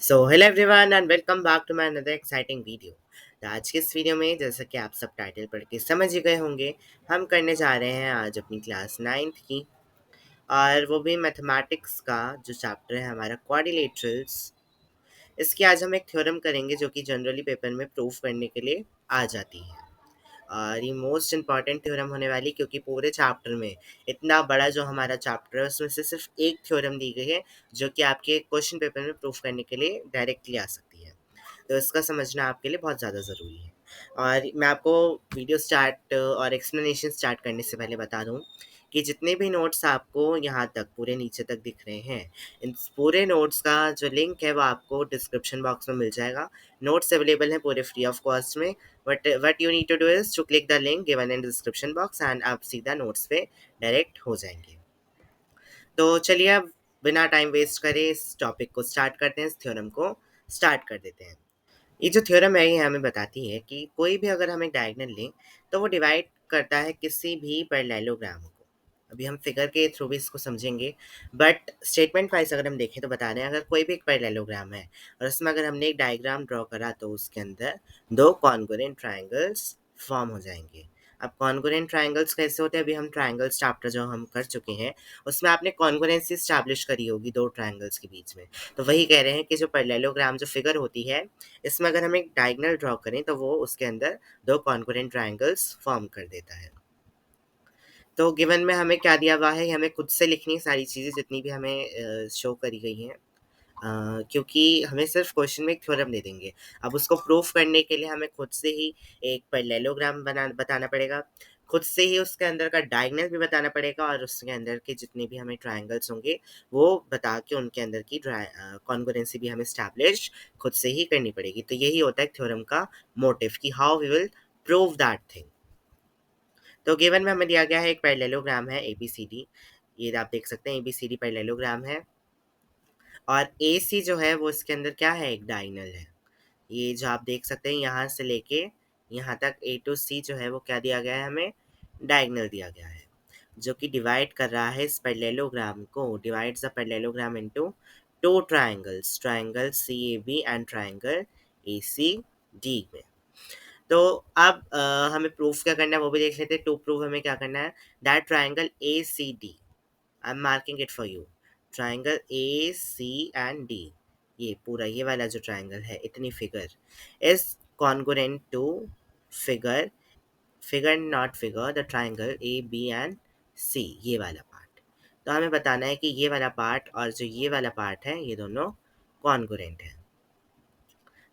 So hello everyone and welcome back to my another exciting video. तो आज के इस वीडियो में जैसा कि आप सब टाइटल पढ़ के समझ ही गए होंगे, हम करने जा रहे हैं आज अपनी क्लास 9th की, और वो भी मैथमेटिक्स का जो चैप्टर है हमारा क्वाड्रिलेटरल्स। इसकी आज हम एक थ्योरम करेंगे जो कि जनरली पेपर में प्रूफ करने के लिए आ जाती है। और ये मोस्ट इंपॉर्टेंट थ्योरम होने वाली, क्योंकि पूरे चैप्टर में इतना बड़ा जो हमारा चैप्टर है उसमें से सिर्फ एक थ्योरम दी गई है जो कि आपके क्वेश्चन पेपर में प्रूफ करने के लिए डायरेक्टली आ सकती है। तो इसका समझना आपके लिए बहुत ज़्यादा ज़रूरी है। और मैं आपको वीडियो स्टार्ट और एक्सप्लेनेशन स्टार्ट करने से पहले बता दूं कि जितने भी नोट्स आपको यहाँ तक पूरे नीचे तक दिख रहे हैं, इन पूरे नोट्स का जो लिंक है वो आपको डिस्क्रिप्शन बॉक्स में मिल जाएगा। नोट्स अवेलेबल हैं पूरे फ्री ऑफ कॉस्ट में। What you need to do is to click the link given in description box and आप सीधा नोट्स पे डायरेक्ट हो जाएंगे। तो चलिए अब बिना टाइम वेस्ट करे इस टॉपिक को स्टार्ट करते हैं, इस थ्योरम को स्टार्ट कर देते हैं। ये जो थ्योरम है ये हमें बताती है कि कोई भी अगर हम एक डायगोनल लें तो वो डिवाइड करता है किसी भी पैरेललोग्राम को। अभी हम फिगर के थ्रू भी इसको समझेंगे, बट स्टेटमेंट वाइज अगर हम देखें तो बता रहे हैं अगर कोई भी एक पैरेललोग्राम है और उसमें अगर हमने एक डायग्राम ड्रॉ करा तो उसके अंदर दो कॉन्ग्रुएंट ट्राइंगल्स फॉर्म हो जाएंगे। अब कॉन्ग्रुएंट ट्राइंगल्स कैसे होते हैं, अभी हम ट्राइंगल्स चैप्टर जो हम कर चुके हैं उसमें आपने कॉन्ग्रुएंसी स्टैब्लिश करी होगी दो ट्राइंगल्स के बीच में। तो वही कह रहे हैं कि जो पैरेललोग्राम जो फिगर होती है इसमें अगर हम एक डायगोनल ड्रॉ करें तो वो उसके अंदर दो कॉन्करेंट ट्रायंगल्स फॉर्म कर देता है। तो गिवन में हमें क्या दिया हुआ है, हमें खुद से लिखनी सारी चीज़ें जितनी भी हमें शो करी गई हैं, क्योंकि हमें सिर्फ क्वेश्चन में एक थ्योरम दे देंगे। अब उसको प्रूफ करने के लिए हमें खुद से ही एक पैरेललोग्राम बताना पड़ेगा, खुद से ही उसके अंदर का डायगोनल भी बताना पड़ेगा, और उसके अंदर के जितने भी हमें ट्रायंगल्स होंगे वो बता के उनके अंदर की कॉन्ग्रुएंसी भी हमें स्टैब्लिश खुद से ही करनी पड़ेगी। तो यही होता है थ्योरम का मोटिव कि how we will prove that thing. तो गिवन में हमें दिया गया है एक पैरेललोग्राम है ABCD। ये आप देख सकते हैं ABCD पैरेललोग्राम है, और AC जो है वो इसके अंदर क्या है, एक डायगोनल है। ये जो आप देख सकते हैं यहाँ से लेके यहाँ तक A to C जो है वो क्या दिया गया है, हमें डायगोनल दिया गया है, जो कि डिवाइड कर रहा है इस पैरेललोग्राम को, divides the parallelogram into two triangles, triangle CAB and triangle ACD में। तो अब हमें प्रूफ क्या करना है वो भी देख लेते हैं। टू प्रूफ हमें क्या करना है, that triangle ACD, I am marking it for you, triangle ACD, ये पूरा ये वाला जो ट्राइंगल है, इतनी figure is congruent to figure, figure not figure, the triangle ABC, ये वाला पार्ट। तो हमें बताना है कि ये वाला पार्ट और जो ये वाला पार्ट है ये दोनों कॉन्ग्रुएंट है।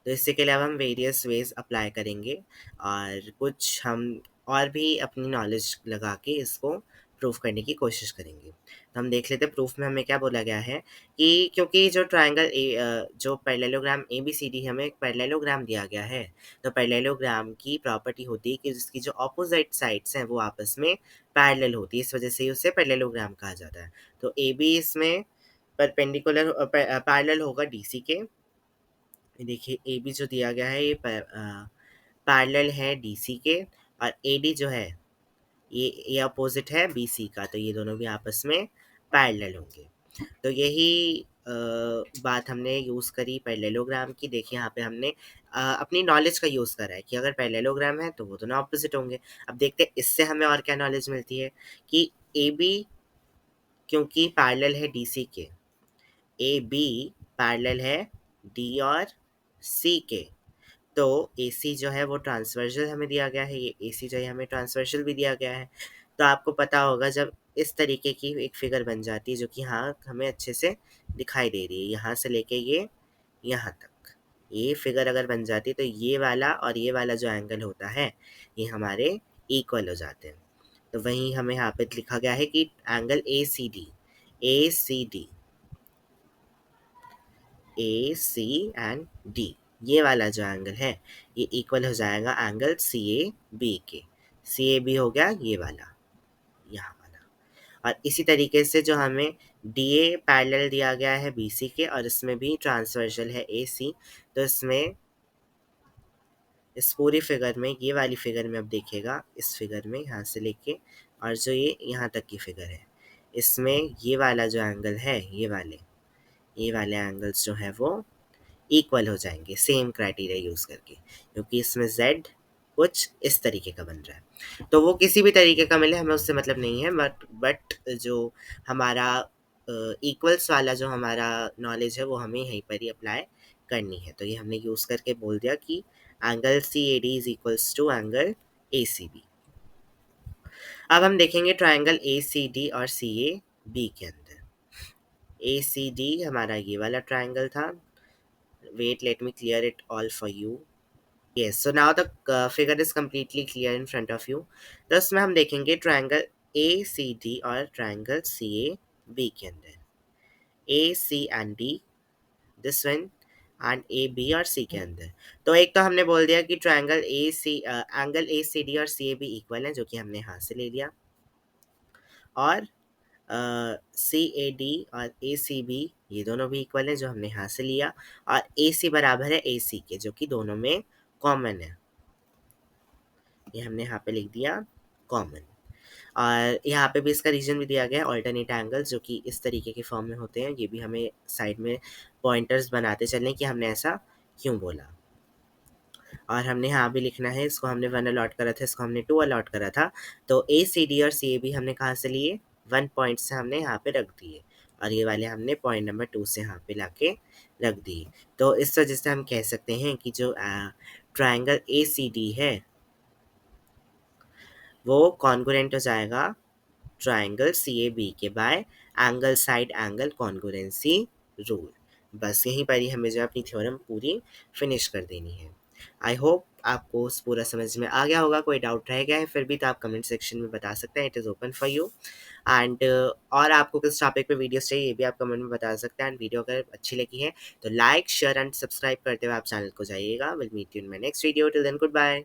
तो इससे के लिए अब हम वेरियस वेज अप्लाई करेंगे और कुछ हम और भी अपनी नॉलेज लगा के इसको प्रूफ करने की कोशिश करेंगे। तो हम देख लेते हैं प्रूफ में हमें क्या बोला गया है कि क्योंकि जो ट्रायंगल जो पैरेललोग्राम ABCD हमें एक पैरेललोग्राम दिया गया है, तो पैरेललोग्राम की प्रॉपर्टी होती है कि जिसकी जो ऑपोजिट साइड्स हैं वो आपस में पैरेलल होती है, इस वजह से ही उसे पैरेललोग्राम कहा जाता है। तो AB इसमें परपेंडिकुलर पैरेलल होगा DC के। ये देखिए AB जो दिया गया है ये पैरेलल है DC के, और AD जो है ये अपोजिट है BC का, तो ये दोनों भी आपस में पैरेलल होंगे। तो यही बात हमने यूज़ करी पैरेललोग्राम की। देखिए यहाँ पे हमने अपनी नॉलेज का यूज़ करा है कि अगर पैरेललोग्राम है तो वो दोनों ऑपोजिट होंगे। अब देखते हैं इससे हमें और क्या नॉलेज मिलती है कि AB क्योंकि पैरेलल है DC के, AB पैरेलल है D और C के, तो AC जो है वो ट्रांसवर्सल हमें दिया गया है, ये AC जो है हमें ट्रांसवर्सल भी दिया गया है। तो आपको पता होगा जब इस तरीके की एक फिगर बन जाती है जो कि हाँ हमें अच्छे से दिखाई दे रही है, यहाँ से लेके ये यहाँ तक ये फिगर अगर बन जाती है तो ये वाला और ये वाला जो एंगल होता है ये हमारे इक्वल हो जाते हैं। तो वहीं हमें यहाँ पे लिखा गया है कि एंगल ACD एंड डी, ये वाला जो एंगल है ये इक्वल हो जाएगा एंगल CAB के। CAB हो गया ये वाला, यहाँ वाला। और इसी तरीके से जो हमें DA पैरेलल दिया गया है BC के, और इसमें भी ट्रांसवर्सल है AC, तो इसमें इस पूरी फिगर में ये वाली फिगर में अब देखिएगा, इस फिगर में यहाँ से लेके और जो ये यहाँ तक की फिगर है, इसमें ये वाला जो एंगल है ये वाले एंगल्स जो है वो इक्वल हो जाएंगे सेम क्राइटेरिया यूज़ करके, क्योंकि इसमें z कुछ इस तरीके का बन रहा है। तो वो किसी भी तरीके का मिले हमें उससे मतलब नहीं है, बट जो हमारा इक्वल्स वाला जो हमारा नॉलेज है वो हमें यहीं पर ही अप्लाई करनी है। तो ये हमने यूज़ करके बोल दिया कि angle C A D is equals to angle A C B. अब हम देखेंगे ट्राइंगल ए सी डी और सी ए बी के अंदर। ए सी डी हमारा ये वाला ट्राइंगल था। Wait, let me clear it all for you. Yes, so now the figure is completely clear in front of you. तो इसमें हम देखेंगे ट्राइंगल ए सी डी और ट्राइंगल सी ए बी के अंदर। A C and D, this one, and A B और C के अंदर। तो एक तो हमने बोल दिया कि triangle A C angle A C D और सी ए बी इक्वल है, जो कि हमने यहाँ से ले लिया। और सी ए डी और ए सी बी ये दोनों भी इक्वल है, जो हमने यहाँ से लिया। और ए सी बराबर है ए सी के, जो कि दोनों में कॉमन है। ये हमने यहाँ पे लिख दिया कॉमन। और यहाँ पे भी इसका रीजन भी दिया गया है, ऑल्टरनेट एंगल्स, जो कि इस तरीके के फॉर्म में होते हैं। ये भी हमें साइड में पॉइंटर्स बनाते चलें कि हमने ऐसा क्यों बोला। और हमने यहाँ भी लिखना है, इसको हमने 1 अलॉट करा था, इसको हमने 2 अलॉट करा था। तो ए सी डी और सी ए बी हमने कहाँ से लिए, 1 पॉइंट से हमने यहाँ पे रख दिए, और ये वाले हमने पॉइंट नंबर 2 से यहाँ पे लाके रख दिए। तो इस वजह से हम कह सकते हैं कि जो ट्राइंगल ए सी डी है वो कॉन्ग्रुएंट हो जाएगा ट्राइंगल सी ए बी के bye angle side angle congruency rule. बस यहीं पर ही हमें जो अपनी थ्योरम पूरी फिनिश कर देनी है। आई होप आपको पूरा समझ में आ गया होगा। कोई डाउट रह गया है फिर भी तो आप कमेंट सेक्शन में बता सकते हैं, it is open for you. And और आपको किस टॉपिक पे वीडियोस चाहिए ये भी आप कमेंट में बता सकते हैं। एंड वीडियो अगर अच्छी लगी है तो लाइक, शेयर एंड सब्सक्राइब करते हुए आप चैनल को जाइएगा। Will meet you in my next video, till then good bye.